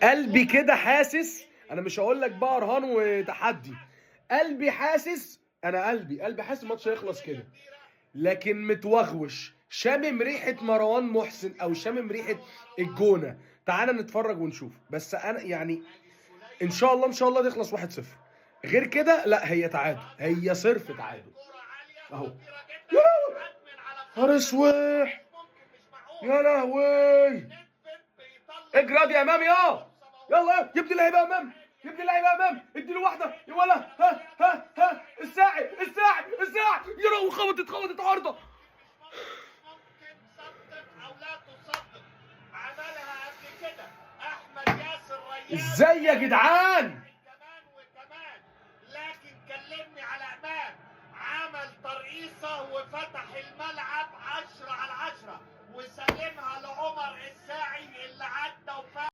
قلبي كده حاسس، انا مش هقول لك بقى رهان وتحدي، قلبي حاسس، انا قلبي حاسس الماتش هيخلص كده، لكن متوغوش شامم ريحه مروان محسن او شامم ريحه الجونه. تعالى نتفرج ونشوف، بس انا يعني ان شاء الله تخلص 1-0. غير كده لا، هي تعادل، هي صرف تعادل اهو. يا لهوي، نهار اسوح، يا لهوي، اجري يا امام، يلا يا ابن اللعيبه يا امام، يا ابن اللعيبه يا امام، اديله واحده يا ولا، ها الساعي، يا لهوي، خبطت عارضه. ممكن تصدق او لا تصدق، عملها قبل كده احمد ياسر ريان. ازاي يا جدعان؟ كمان وكمان، لكن كلمني على امام، عمل ترقيصه وفتح الملعب 10 على 10 وسلمها لعمر الساعي اللي عدى وفات.